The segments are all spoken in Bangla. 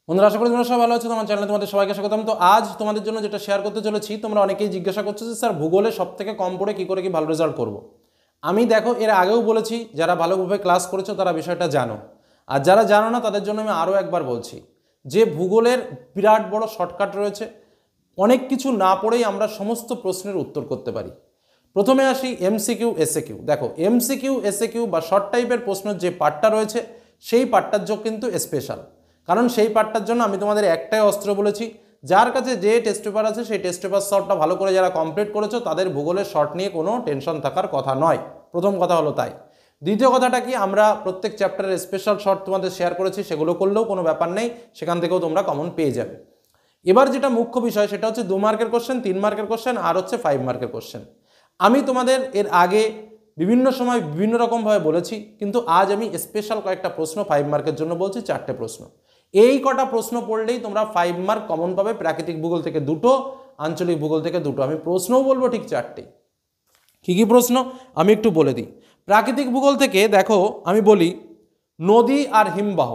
বন্ধুরা, আশা করি তোমরা সবাই ভালো আছো। তোমার চ্যানেলে তোমাদের সবাইকে স্বাগতম। তো আজ তোমাদের জন্য যেটা শেয়ার করতে চলেছি, তোমরা অনেকেই জিজ্ঞাসা করছো যে স্যার ভূগোলে সবথেকে কম পড়ে কী করে কি ভালো রেজাল্ট করব। আমি দেখো এর আগেও বলেছি, যারা ভালোভাবে ক্লাস করেছো তারা বিষয়টা জানো, আর যারা জানো না তাদের জন্য আমি আরও একবার বলছি যে ভূগোলের বিরাট বড় শর্টকাট রয়েছে। অনেক কিছু না পড়েই আমরা সমস্ত প্রশ্নের উত্তর করতে পারি। প্রথমে আসি এমসিকিউ এসএকিউ। দেখো এমসিকিউ এসএকিউ বা শর্ট টাইপের প্রশ্নের যে পার্টটা রয়েছে সেই পার্টটার যোগ কিন্তু স্পেশাল, কারণ সেই পার্টটার জন্য আমি তোমাদের একটাই অস্ত্র বলেছি, যার কাছে যে টেস্ট পেপার আছে সেই টেস্ট পেপার শর্টটা ভালো করে যারা কমপ্লিট করেছো তাদের ভূগোলের শর্ট নিয়ে কোনো টেনশন থাকার কথা নয়। প্রথম কথা হলো তাই। দ্বিতীয় কথাটা কি, আমরা প্রত্যেক চ্যাপ্টারের স্পেশাল শর্ট তোমাদের শেয়ার করেছি, সেগুলো করলেও কোনো ব্যাপার নেই, সেখান থেকেও তোমরা কমন পেয়ে যাবে। এবার যেটা মুখ্য বিষয় সেটা হচ্ছে 2 মার্কের কোশ্চেন, 3 মার্কের কোশ্চেন আর হচ্ছে 5 মার্কের কোশ্চেন। আমি তোমাদের এর আগে বিভিন্ন সময় বিভিন্ন রকমভাবে বলেছি, কিন্তু আজ আমি স্পেশাল কয়েকটা প্রশ্ন 5 মার্কের জন্য বলছি। 4টে প্রশ্ন, এই কটা প্রশ্ন পড়লেই তোমরা 5 মার্ক কমন পাবে। প্রাকৃতিক ভূগোল থেকে 2টো, আঞ্চলিক ভূগোল থেকে 2টো। আমি প্রশ্নও বলবো ঠিক 4টে। কী কী প্রশ্ন আমি একটু বলে দিই। প্রাকৃতিক ভূগোল থেকে দেখো আমি বলি নদী আর হিমবাহ।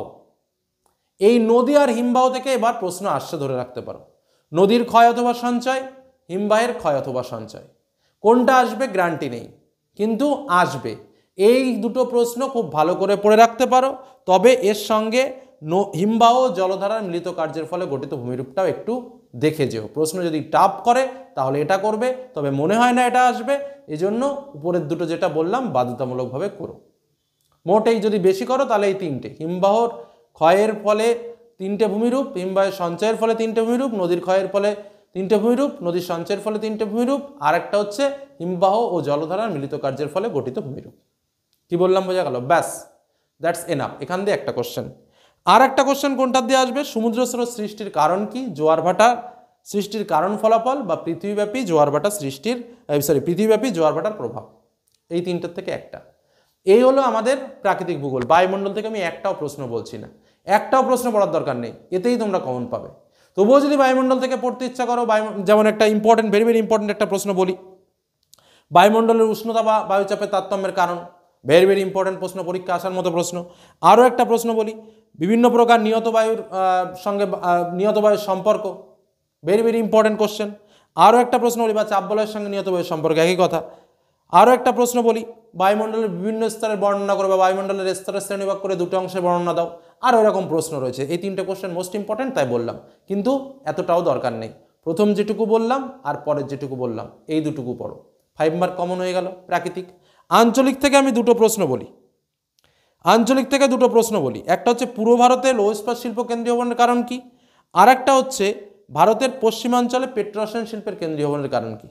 এই নদী আর হিমবাহ থেকে এবার প্রশ্ন আসছে, ধরে রাখতে পারো। নদীর ক্ষয় অথবা সঞ্চয়, হিমবাহের ক্ষয় অথবা সঞ্চয়, কোনটা আসবে গ্যারান্টি নেই, কিন্তু আসবে। এই দুটো প্রশ্ন খুব ভালো করে পড়ে রাখতে পারো। তবে এর সঙ্গে হিমবাহ জলধারার মিলিত কার্যের ফলে গঠিত ভূমিরূপটাও একটু দেখে যেও। প্রশ্ন যদি টাফ করে তাহলে এটা করবে, তবে মনে হয় না এটা আসবে, এজন্য উপরের দুটো যেটা বললাম বাধ্যতামূলকভাবে করো। মোটেই যদি বেশি করো তাহলে এই 3টে, হিমবাহর ক্ষয়ের ফলে 3টে ভূমিরূপ, হিমবাহের সঞ্চয়ের ফলে 3টে ভূমিরূপ, নদীর ক্ষয়ের ফলে 3টে ভূমিরূপ, নদীর সঞ্চয়ের ফলে 3টে ভূমিরূপ, আর একটা হচ্ছে হিমবাহ ও জলধারার মিলিত কার্যের ফলে গঠিত ভূমিরূপ। কি বললাম বোঝা গেল? ব্যাস, দ্যাটস এনাফ। এখান দিয়ে একটা কোশ্চেন। আর একটা কোশ্চেন কোনটা দিয়ে আসবে, সমুদ্র স্রোত সৃষ্টির কারণ কি, জোয়ার ভাটা সৃষ্টির কারণ ফলাফল, বা পৃথিবীব্যাপী জোয়ার ভাটা সৃষ্টির পৃথিবীব্যাপী জোয়ার ভাটার প্রভাব। এই 3টার থেকে একটা। এই হলো আমাদের প্রাকৃতিক ভূগোল। বায়ুমণ্ডল থেকে আমি একটাও প্রশ্ন বলছি না, একটাও প্রশ্ন পড়ার দরকার নেই, এতেই তোমরা কমন পাবে। তবুও যদি বায়ুমণ্ডল থেকে পড়তে ইচ্ছা করো, যেমন একটা ইম্পর্টেন্ট, ভেরি ভেরি ইম্পর্টেন্ট একটা প্রশ্ন বলি, বায়ুমণ্ডলের উষ্ণতা বা বায়ুচাপের তারতম্যের কারণ। ভেরি ভেরি ইম্পর্টেন্ট প্রশ্ন, পরীক্ষা আসার মতো প্রশ্ন। আরও একটা প্রশ্ন বলি, বিভিন্ন প্রকার নিয়ত বায়ুর সঙ্গে নিয়ত বায়ুর সম্পর্ক। Very very important question. আরও একটা প্রশ্ন বলি, বা চাপ বলয়ের সঙ্গে নিয়ত বায়ুর সম্পর্ক, একই কথা। আরও একটা প্রশ্ন বলি, বায়ুমণ্ডলের বিভিন্ন স্তরের বর্ণনা করো, বা বায়ুমণ্ডলের স্তরের শ্রেণীভাগ করে 2টে অংশের বর্ণনা দাও। আর এরকম প্রশ্ন রয়েছে। এই 3টে কোশ্চেন মোস্ট ইম্পর্টেন্ট, তাই বললাম, কিন্তু এতটাও দরকার নেই। প্রথম যেটুকু বললাম আর পরের যেটুকু বললাম, এই দুটুকু পড়ো। 5 মার্ক কমন হয়ে গেল। প্রাকৃতিক। আঞ্চলিক থেকে আমি 2টো প্রশ্ন বলি, আঞ্চলিক থেকে 2টো প্রশ্ন বলি। একটা হচ্ছে পূর্ব ভারতে লৌহ ইস্পাত শিল্প কেন্দ্রীয় ভবনের কারণ কি, আর একটা হচ্ছে ভারতের পশ্চিমাঞ্চলে পেট্রোরসায়ন শিল্পের কেন্দ্রীয় ভবনের কারণ কি।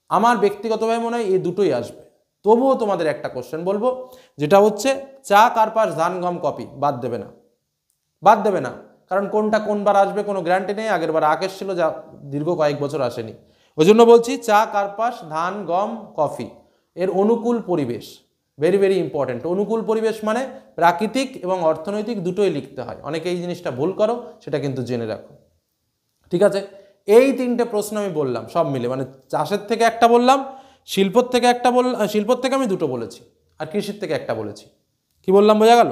আমার ব্যক্তিগতভাবে মনে হয় এই দুটোই আসবে। তবুও তোমাদের একটা কোশ্চেন বলবো, যেটা হচ্ছে চা, কার্পাস, ধান, গম, কফি বাদ দেবে না, বাদ দেবে না। কারণ কোনটা কোনবার আসবে কোনো গ্যারান্টি নেই। আগের বার আকেশ ছিল, যা দীর্ঘ কয়েক বছর আসেনি। ওই জন্য বলছি চা, কার্পাস, ধান, গম, কফি এর অনুকূল পরিবেশ ভেরি ভেরি ইম্পর্টেন্ট। অনুকূল পরিবেশ মানে প্রাকৃতিক এবং অর্থনৈতিক দুটোই লিখতে হয়। অনেকে এই জিনিসটা ভুল করো, সেটা কিন্তু জেনে রাখো। ঠিক আছে, এই 3টে প্রশ্ন আমি বললাম সব মিলে, মানে চাষের থেকে একটা বললাম, শিল্পর থেকে একটা বললাম, শিল্পর থেকে আমি 2টো বলেছি, আর কৃষির থেকে একটা বলেছি। কি বললাম বোঝা গেল?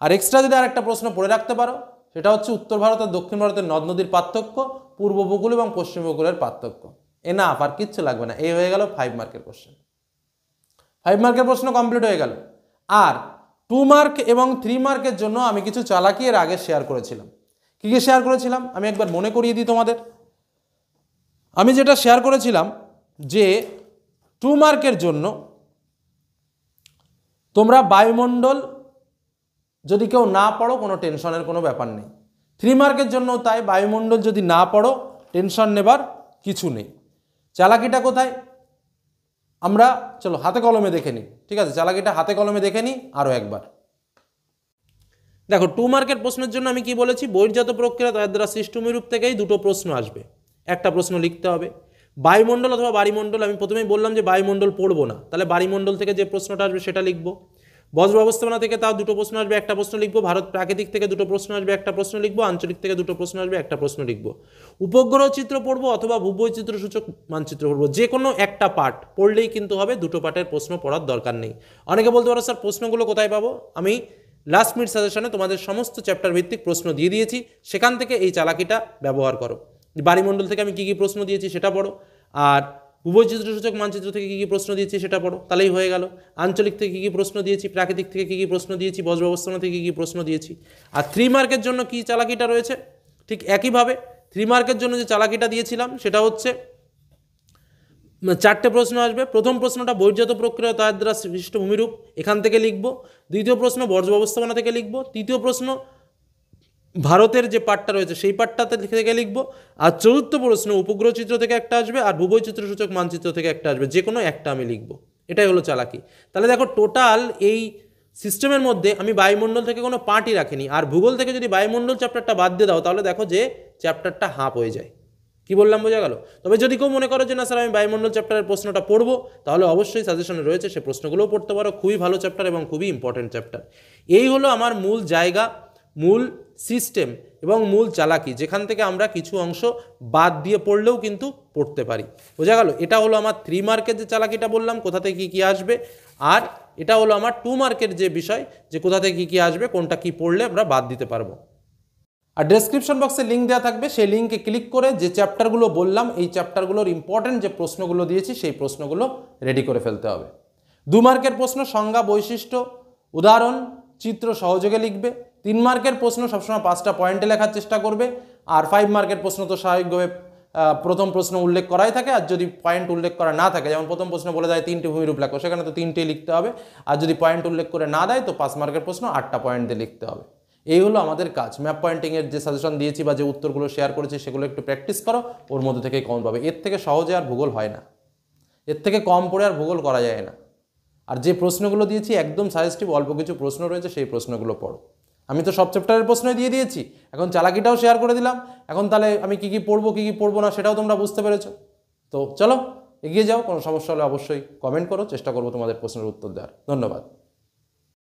আর এক্সট্রা যদি আর একটা প্রশ্ন পড়ে রাখতে পারো, সেটা হচ্ছে উত্তর ভারত আর দক্ষিণ ভারতের নদ নদীর পার্থক্য, পূর্ব উপকূল এবং পশ্চিম উপকূলের পার্থক্য। এনাফ, আর কিচ্ছু লাগবে না। এই হয়ে গেল 5 মার্কের কোশ্চেন। 5 মার্কের প্রশ্ন কমপ্লিট হয়ে গেল। আর 2 মার্ক এবং 3 মার্কের জন্য আমি কিছু চালাকি এর আগে শেয়ার করেছিলাম। কী কী শেয়ার করেছিলাম আমি একবার মনে করিয়ে দিই তোমাদের। আমি যেটা শেয়ার করেছিলাম যে 2 মার্কের জন্য তোমরা বায়ুমণ্ডল যদি কেউ না পড়ো কোনো টেনশনের কোনো ব্যাপার নেই। 3 মার্কের জন্য তাই, বায়ুমণ্ডল যদি না পড়ো টেনশন নেবার কিছু নেই। চালাকিটা কোথায় আমরা চলো হাতে কলমে দেখে নিই। ঠিক আছে, চালাকিটা হাতে কলমে দেখে নিই আরও একবার। দেখো 2 মার্কের প্রশ্নের জন্য আমি কি বলেছি, বহির্জাত প্রক্রিয়া তার দ্বারা সৃষ্ট ভূমিরূপ থেকেই 2টো প্রশ্ন আসবে, একটা প্রশ্ন লিখতে হবে। বায়ুমণ্ডল অথবা বাড়িমণ্ডল, আমি প্রথমেই বললাম যে বায়ুমণ্ডল পড়বো না, তাহলে বাড়িমণ্ডল থেকে যে প্রশ্নটা আসবে সেটা লিখবো। বজ্র ব্যবস্থাপনা থেকে তাও 2টো প্রশ্ন আসবে, একটা প্রশ্ন লিখবো। ভারত প্রাকৃতিক থেকে 2টো প্রশ্ন আসবে, একটা প্রশ্ন লিখবো। আঞ্চলিক থেকে 2টো প্রশ্ন আসবে, একটা প্রশ্ন লিখবো। উপগ্রহ চিত্র পড়বো অথবা ভূবৈচিত্র্য সূচক মানচিত্র পড়বো, যে কোনো একটা পার্ট পড়লেই কিন্তু হবে, 2টো পার্টের প্রশ্ন পড়ার দরকার নেই। অনেকে বলতে পারো স্যার প্রশ্নগুলো কোথায় পাবো, আমি লাস্ট মিনিট সাজেশনে তোমাদের সমস্ত চ্যাপ্টার ভিত্তিক প্রশ্ন দিয়ে দিয়েছি, সেখান থেকে এই চালাকিটা ব্যবহার করো। বাড়িমণ্ডল থেকে আমি কী কী প্রশ্ন দিয়েছি সেটা পড়ো, আর উভয়চিত্রসূচক মানচিত্র থেকে কী কী প্রশ্ন দিয়েছি সেটা পড়ো, তাহলেই হয়ে গেল। আঞ্চলিক থেকে কী কী প্রশ্ন দিয়েছি, প্রাকৃতিক থেকে কী কী প্রশ্ন দিয়েছি, বজ্রব্যবস্থাপনা থেকে কী কী প্রশ্ন দিয়েছি। আর 3 মার্কের জন্য কী চালাকিটা রয়েছে, ঠিক একইভাবে 3 মার্কের জন্য যে চালাকিটা দিয়েছিলাম সেটা হচ্ছে 4টে প্রশ্ন আসবে। প্রথম প্রশ্নটা বহির্জাত প্রক্রিয়া তার দ্বারা সৃষ্ট ভূমিরূপ, এখান থেকে লিখব। দ্বিতীয় প্রশ্ন বর্জ্য ব্যবস্থাপনা থেকে লিখব। তৃতীয় প্রশ্ন ভারতের যে পার্টটা রয়েছে সেই পার্টটাতে থেকে লিখব। আর চতুর্থ প্রশ্ন উপগ্রহ চিত্র থেকে একটা আসবে, আর ভূবৈচিত্রসূচক মানচিত্র থেকে একটা আসবে, যে কোনো একটা আমি লিখব। এটাই হলো চালাকি। তাহলে দেখো টোটাল এই সিস্টেমের মধ্যে আমি বায়ুমণ্ডল থেকে কোনো পার্টই রাখিনি, আর ভূগোল থেকে যদি বায়ুমণ্ডল চ্যাপ্টারটা বাদ দিয়ে দাও তাহলে দেখো যে চ্যাপ্টারটা হাফ হয়ে যায়। কি বললাম বোঝা গেল? তবে যদি কেউ মনে করো যে না স্যার আমি বায়ুমণ্ডল চ্যাপ্টারের প্রশ্নটা পড়বো, তাহলে অবশ্যই সাজেশনে রয়েছে সে প্রশ্নগুলোও পড়তে পারো। খুবই ভালো চ্যাপ্টার এবং খুবই ইম্পর্টেন্ট চ্যাপ্টার। এই হলো আমার মূল জায়গা, মূল সিস্টেম এবং মূল চালাকি, যেখান থেকে আমরা কিছু অংশ বাদ দিয়ে পড়লেও কিন্তু পড়তে পারি। বোঝা গেল? এটা হলো আমার 3 মার্কের যে চালাকিটা বললাম, কোথা থেকে কী কী আসবে, আর এটা হলো আমার 2 মার্কের যে বিষয়, যে কোথা থেকে কী কী আসবে, কোনটা কী পড়লে আমরা বাদ দিতে পারবো। আর ডেসক্রিপশন বক্সে লিঙ্ক দেওয়া থাকবে, সেই লিঙ্কে ক্লিক করে যে চ্যাপ্টারগুলো বললাম এই চ্যাপ্টারগুলোর ইম্পর্টেন্ট যে প্রশ্নগুলো দিয়েছি সেই প্রশ্নগুলো রেডি করে ফেলতে হবে। 2 মার্কের প্রশ্ন সংজ্ঞা, বৈশিষ্ট্য, উদাহরণ, চিত্র সহযোগে লিখবে। 3 মার্কের প্রশ্ন সবসময় 5টা পয়েন্টে লেখার চেষ্টা করবে। আর 5 মার্কের প্রশ্ন তো স্বাভাবিকভাবে প্রথম প্রশ্ন উল্লেখ করাই থাকে, আর যদি পয়েন্ট উল্লেখ করা না থাকে, যেমন প্রথম প্রশ্ন বলে দেয় 3টে ভূমিরূপ লেখো, সেখানে তো 3টেই লিখতে হবে। আর যদি পয়েন্ট উল্লেখ করে না দেয় তো 5 মার্কের প্রশ্ন 8টা পয়েন্ট দিয়ে লিখতে হবে। এই হলো আমাদের কাজ। ম্যাপ পয়েন্টিংয়ের যে সাজেশন দিয়েছি বা যে উত্তরগুলো শেয়ার করেছি সেগুলো একটু প্র্যাকটিস করো, ওর মধ্যে থেকেই কমন পাবে। এর থেকে সহজে আর ভূগোল হয় না, এর থেকে কম পড়ে আর ভূগোল করা যায় না। আর যে প্রশ্নগুলো দিয়েছি একদম সাজেস্টিভ, অল্প কিছু প্রশ্ন রয়েছে, সেই প্রশ্নগুলো পড়ো। আমি তো সব চ্যাপ্টারের প্রশ্নই দিয়ে দিয়েছি, এখন চালাকিটাও শেয়ার করে দিলাম। এখন তাহলে আমি কী কী পড়বো কী কী পড়বো না সেটাও তোমরা বুঝতে পেরেছো। তো চলো এগিয়ে যাও। কোনো সমস্যা হলে অবশ্যই কমেন্ট করো, চেষ্টা করবো তোমাদের প্রশ্নের উত্তর দেওয়ার। ধন্যবাদ।